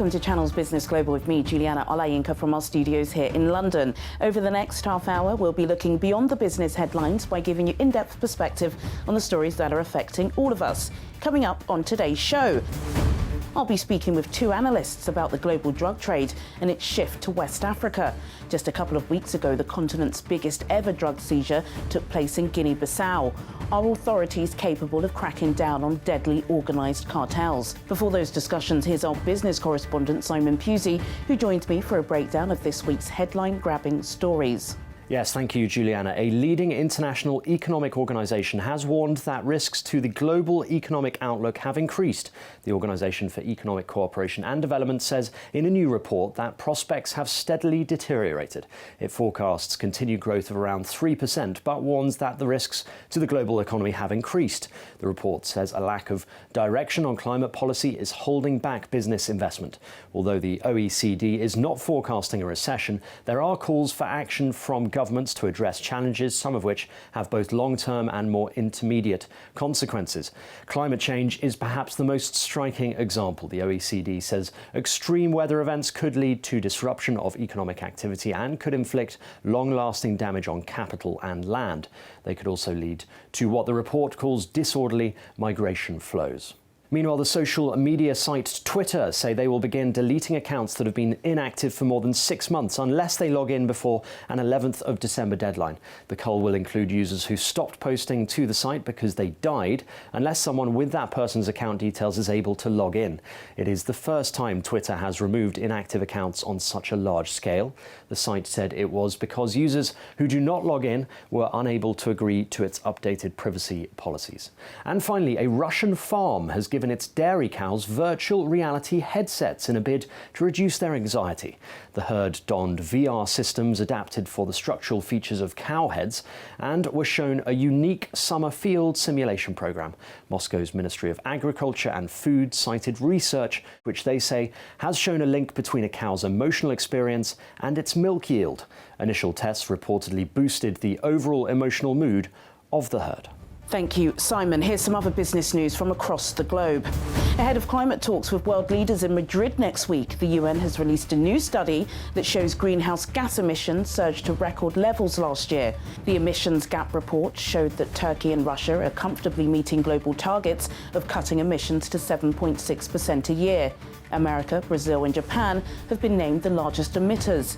Welcome to Channel's Business Global with me, Juliana Olayinka, from our studios here in London. Over the next half hour, we'll be looking beyond the business headlines by giving you in-depth perspective on the stories that are affecting all of us. Coming up on today's show, I'll be speaking with two analysts about the global drug trade and its shift to West Africa. Just a couple of weeks ago, the continent's biggest ever drug seizure took place in Guinea-Bissau. Are authorities capable of cracking down on deadly organised cartels? Before those discussions, here's our business correspondent Simon Pusey, who joins me for a breakdown of this week's headline-grabbing stories. Yes, thank you, Juliana. A leading international economic organisation has warned that risks to the global economic outlook have increased. The Organisation for Economic Cooperation and Development says in a new report that prospects have steadily deteriorated. It forecasts continued growth of around 3%, but warns that the risks to the global economy have increased. The report says a lack of direction on climate policy is holding back business investment. Although the OECD is not forecasting a recession, there are calls for action from governments to address challenges, some of which have both long-term and more intermediate consequences. Climate change is perhaps the most striking example. The OECD says extreme weather events could lead to disruption of economic activity and could inflict long-lasting damage on capital and land. They could also lead to what the report calls disorderly migration flows. Meanwhile, the social media site Twitter say they will begin deleting accounts that have been inactive for more than 6 months unless they log in before an 11th of December deadline. The cull will include users who stopped posting to the site because they died, unless someone with that person's account details is able to log in. It is the first time Twitter has removed inactive accounts on such a large scale. The site said it was because users who do not log in were unable to agree to its updated privacy policies. And finally, a Russian farm has given its dairy cows virtual reality headsets in a bid to reduce their anxiety. The herd donned VR systems adapted for the structural features of cow heads and were shown a unique summer field simulation program. Moscow's Ministry of Agriculture and Food cited research which they say has shown a link between a cow's emotional experience and its milk yield. Initial tests reportedly boosted the overall emotional mood of the herd. Thank you, Simon. Here's some other business news from across the globe. Ahead of climate talks with world leaders in Madrid next week, the UN has released a new study that shows greenhouse gas emissions surged to record levels last year. The emissions gap report showed that Turkey and Russia are comfortably meeting global targets of cutting emissions to 7.6% a year. America, Brazil and Japan have been named the largest emitters.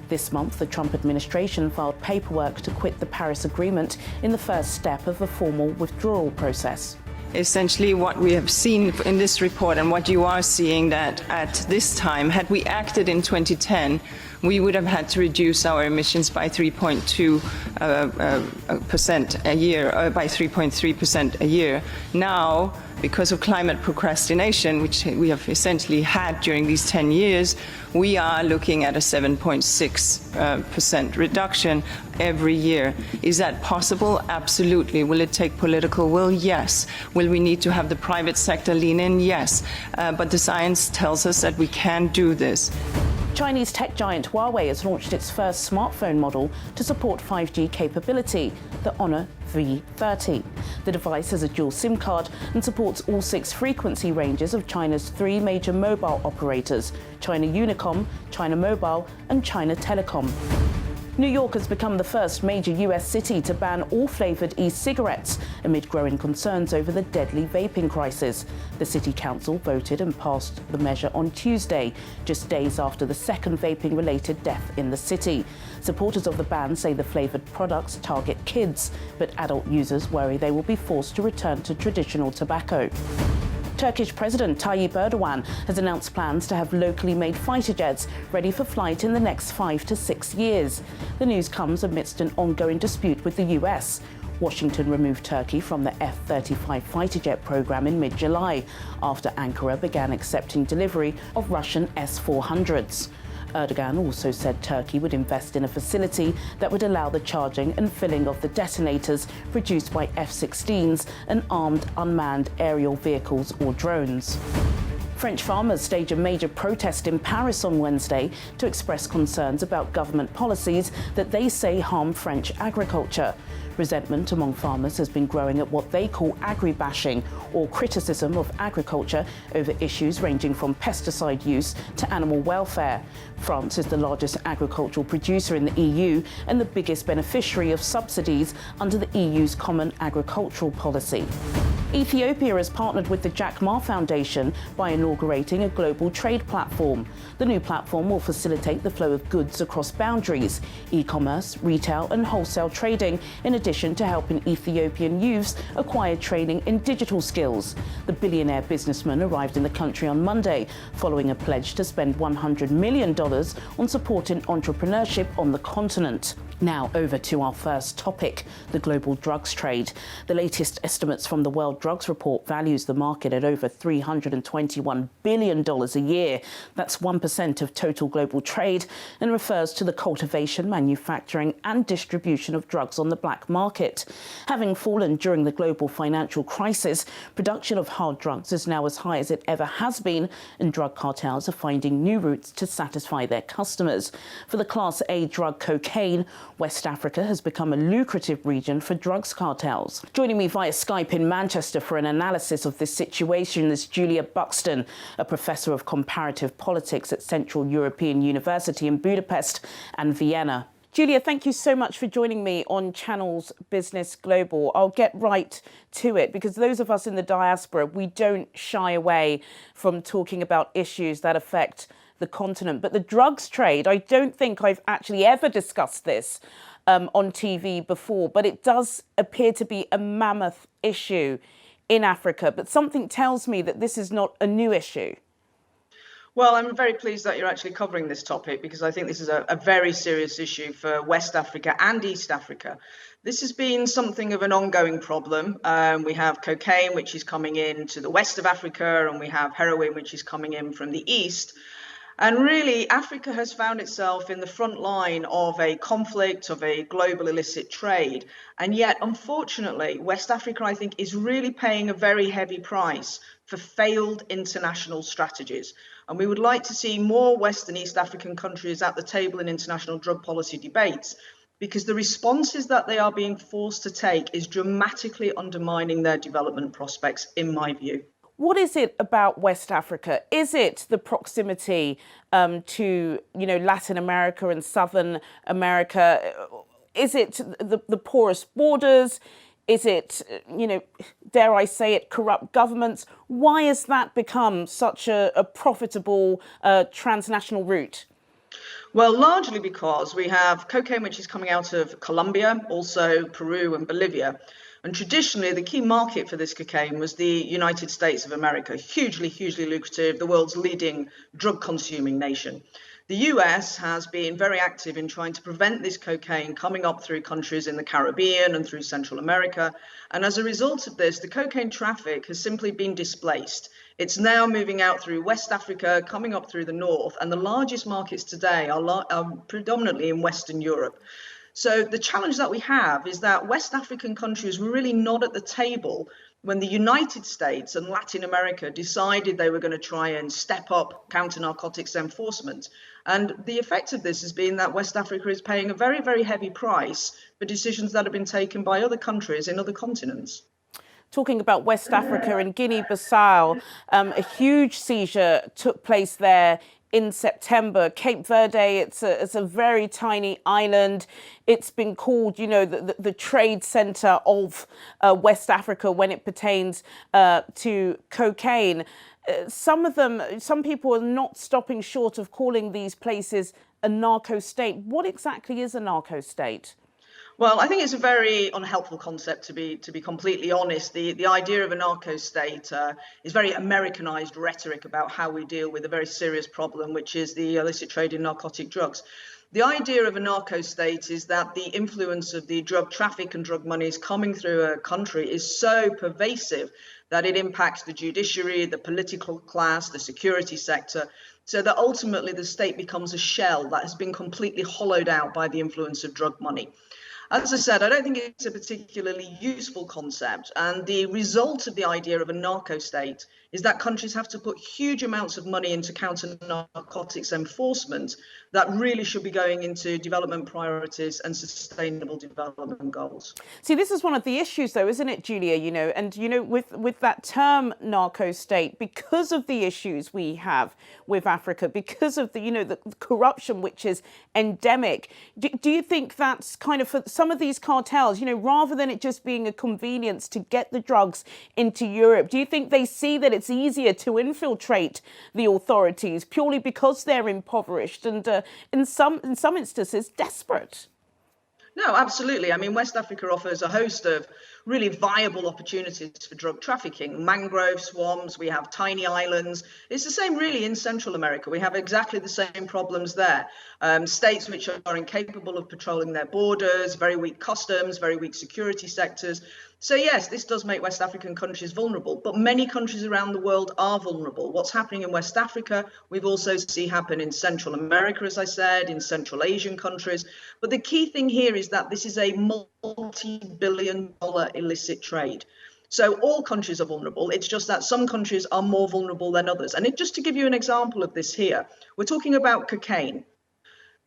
This month, the Trump administration filed paperwork to quit the Paris Agreement in the first step of a formal withdrawal process. Essentially what we have seen in this report and what you are seeing that at this time, had we acted in 2010, we would have had to reduce our emissions by 3.2% a year, by 3.3% a year. Now, because of climate procrastination, which we have essentially had during these 10 years, we are looking at a 7.6% reduction every year. Is that possible? Absolutely. Will it take political will? Yes. Will we need to have the private sector lean in? Yes. But the science tells us that we can do this. Chinese tech giant Huawei has launched its first smartphone model to support 5G capability, the Honor V30. The device has a dual SIM card and supports all 6 frequency ranges of China's 3 major mobile operators: China Unicom, China Mobile and China Telecom. New York has become the first major US city to ban all flavoured e-cigarettes amid growing concerns over the deadly vaping crisis. The City Council voted and passed the measure on Tuesday, just days after the second vaping-related death in the city. Supporters of the ban say the flavoured products target kids, but adult users worry they will be forced to return to traditional tobacco. Turkish President Tayyip Erdogan has announced plans to have locally made fighter jets ready for flight in the next 5 to 6 years. The news comes amidst an ongoing dispute with the US. Washington removed Turkey from the F-35 fighter jet program in mid-July after Ankara began accepting delivery of Russian S-400s. Erdogan also said Turkey would invest in a facility that would allow the charging and filling of the detonators produced by F-16s and armed unmanned aerial vehicles or drones. French farmers stage a major protest in Paris on Wednesday to express concerns about government policies that they say harm French agriculture. Resentment among farmers has been growing at what they call agri-bashing, or criticism of agriculture over issues ranging from pesticide use to animal welfare. France is the largest agricultural producer in the EU and the biggest beneficiary of subsidies under the EU's Common Agricultural Policy. Ethiopia has partnered with the Jack Ma Foundation by inaugurating a global trade platform. The new platform will facilitate the flow of goods across boundaries, e-commerce, retail and wholesale trading, in addition to helping Ethiopian youths acquire training in digital skills. The billionaire businessman arrived in the country on Monday, following a pledge to spend $100 million on supporting entrepreneurship on the continent. Now over to our first topic, the global drugs trade. The latest estimates from the World Drugs Report values the market at over $321 billion a year. That's 1% of total global trade and refers to the cultivation, manufacturing and distribution of drugs on the black market. Having fallen during the global financial crisis, production of hard drugs is now as high as it ever has been, and drug cartels are finding new routes to satisfy their customers. For the Class A drug cocaine, West Africa has become a lucrative region for drugs cartels. Joining me via Skype in Manchester for an analysis of this situation is Julia Buxton, a professor of comparative politics at Central European University in Budapest and Vienna. Julia, thank you so much for joining me on Channel's Business Global. I'll get right to it, because those of us in the diaspora, we don't shy away from talking about issues that affect the continent. But the drugs trade, I don't think I've actually ever discussed this on TV before, but it does appear to be a mammoth issue in Africa. But something tells me that this is not a new issue. Well, I'm very pleased that you're actually covering this topic, because I think this is a very serious issue for West Africa and East Africa. This has been something of an ongoing problem. We have cocaine, which is coming in to the west of Africa, and we have heroin, which is coming in from the east. And really, Africa has found itself in the front line of a conflict, of a global illicit trade. And yet, unfortunately, West Africa, I think, is really paying a very heavy price for failed international strategies. And we would like to see more West and East African countries at the table in international drug policy debates, because the responses that they are being forced to take is dramatically undermining their development prospects, in my view. What is it about West Africa? Is it the proximity to, Latin America and Southern America? Is it the porous borders? Is it, dare I say it, corrupt governments? Why has that become such a profitable transnational route? Well, largely because we have cocaine, which is coming out of Colombia, also Peru and Bolivia. And traditionally, the key market for this cocaine was the United States of America, hugely, hugely lucrative, the world's leading drug consuming nation. The US has been very active in trying to prevent this cocaine coming up through countries in the Caribbean and through Central America. And as a result of this, the cocaine traffic has simply been displaced. It's now moving out through West Africa, coming up through the north, and the largest markets today are predominantly in Western Europe. So the challenge that we have is that West African countries were really not at the table when the United States and Latin America decided they were going to try and step up counter-narcotics enforcement. And the effect of this has been that West Africa is paying a very, very heavy price for decisions that have been taken by other countries in other continents. Talking about West Africa and Guinea-Bissau, a huge seizure took place there in September. Cape Verde, it's a very tiny island. It's been called, the trade center of West Africa when it pertains to cocaine. Some people are not stopping short of calling these places a narco state. What exactly is a narco state? Well, I think it's a very unhelpful concept, to be completely honest. The idea of a narco state is very Americanized rhetoric about how we deal with a very serious problem, which is the illicit trade in narcotic drugs. The idea of a narco state is that the influence of the drug traffic and drug monies coming through a country is so pervasive that it impacts the judiciary, the political class, the security sector, so that ultimately the state becomes a shell that has been completely hollowed out by the influence of drug money. As I said, I don't think it's a particularly useful concept. And the result of the idea of a narco state is that countries have to put huge amounts of money into counter narcotics enforcement that really should be going into development priorities and sustainable development goals. See, this is one of the issues, though, isn't it, Julia? With that term narco state, because of the issues we have with Africa, because of the corruption which is endemic, do you think that's kind of for some of these cartels, rather than it just being a convenience to get the drugs into Europe, do you think they see that it's easier to infiltrate the authorities purely because they're impoverished and in some instances desperate? No, absolutely. I mean, West Africa offers a host of really viable opportunities for drug trafficking. Mangrove swamps, we have tiny islands. It's the same really in Central America. We have exactly the same problems there. States which are incapable of patrolling their borders, very weak customs, very weak security sectors. So yes, this does make West African countries vulnerable, but many countries around the world are vulnerable. What's happening in West Africa, we've also seen happen in Central America, as I said, in Central Asian countries. But the key thing here is that this is a multi-billion-dollar illicit trade. So all countries are vulnerable. It's just that some countries are more vulnerable than others. And just to give you an example of this here, we're talking about cocaine.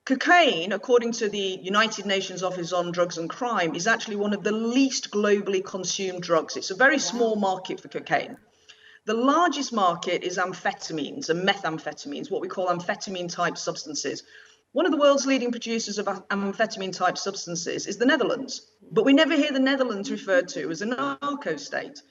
Cocaine, according to the United Nations Office on Drugs and Crime, is actually one of the least globally consumed drugs. It's a very small market for cocaine. The largest market is amphetamines and methamphetamines, what we call amphetamine-type substances. One of the world's leading producers of amphetamine-type substances is the Netherlands, but we never hear the Netherlands referred to as a narco state.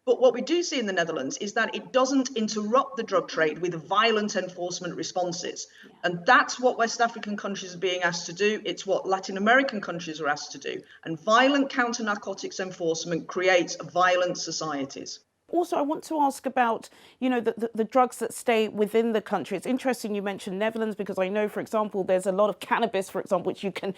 But what we do see in the Netherlands is that it doesn't interrupt the drug trade with violent enforcement responses. And that's what West African countries are being asked to do. It's what Latin American countries are asked to do. And violent counter-narcotics enforcement creates violent societies. Also, I want to ask about, the drugs that stay within the country. It's interesting you mentioned Netherlands, because I know, for example, there's a lot of cannabis, for example, which you can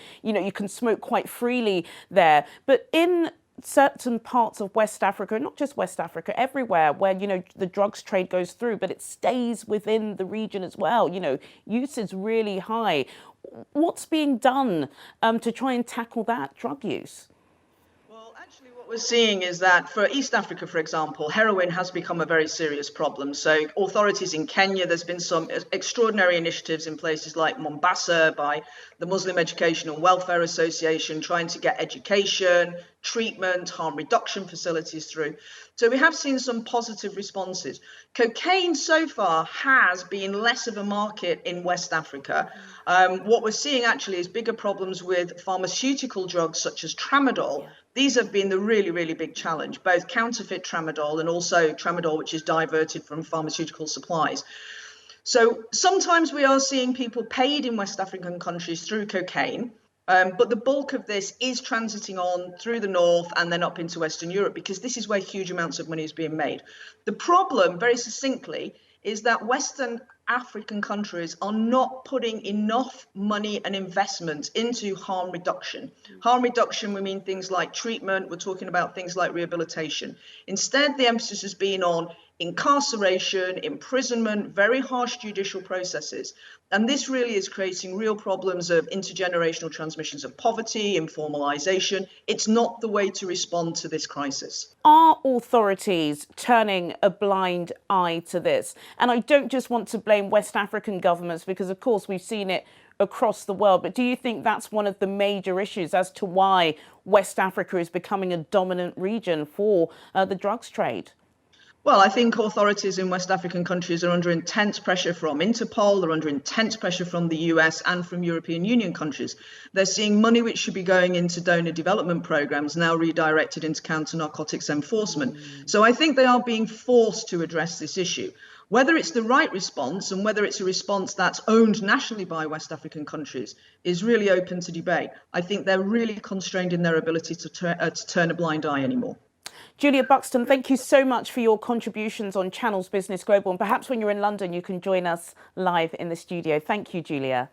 smoke quite freely there. But in certain parts of West Africa, not just West Africa, everywhere where, the drugs trade goes through, but it stays within the region as well. Use is really high. What's being done to try and tackle that drug use? What we're seeing is that for East Africa, for example, heroin has become a very serious problem. So authorities in Kenya, there's been some extraordinary initiatives in places like Mombasa by the Muslim Education and Welfare Association, trying to get education, treatment, harm reduction facilities through. So we have seen some positive responses. Cocaine so far has been less of a market in West Africa. What we're seeing actually is bigger problems with pharmaceutical drugs such as tramadol. These have been the really, really big challenge, both counterfeit tramadol and also tramadol, which is diverted from pharmaceutical supplies. So sometimes we are seeing people paid in West African countries through cocaine. But the bulk of this is transiting on through the north and then up into Western Europe, because this is where huge amounts of money is being made. The problem, very succinctly, is that Western African countries are not putting enough money and investment into harm reduction. Harm reduction, we mean things like treatment, we're talking about things like rehabilitation. Instead, the emphasis has been on incarceration, imprisonment, very harsh judicial processes. And this really is creating real problems of intergenerational transmissions of poverty, informalization. It's not the way to respond to this crisis. Are authorities turning a blind eye to this? And I don't just want to blame West African governments, because of course we've seen it across the world, but do you think that's one of the major issues as to why West Africa is becoming a dominant region for the drugs trade? Well, I think authorities in West African countries are under intense pressure from Interpol, they're under intense pressure from the US and from European Union countries. They're seeing money which should be going into donor development programs now redirected into counter-narcotics enforcement. So I think they are being forced to address this issue. Whether it's the right response and whether it's a response that's owned nationally by West African countries is really open to debate. I think they're really constrained in their ability to turn a blind eye anymore. Julia Buxton, thank you so much for your contributions on Channel's Business Global. And perhaps when you're in London, you can join us live in the studio. Thank you, Julia.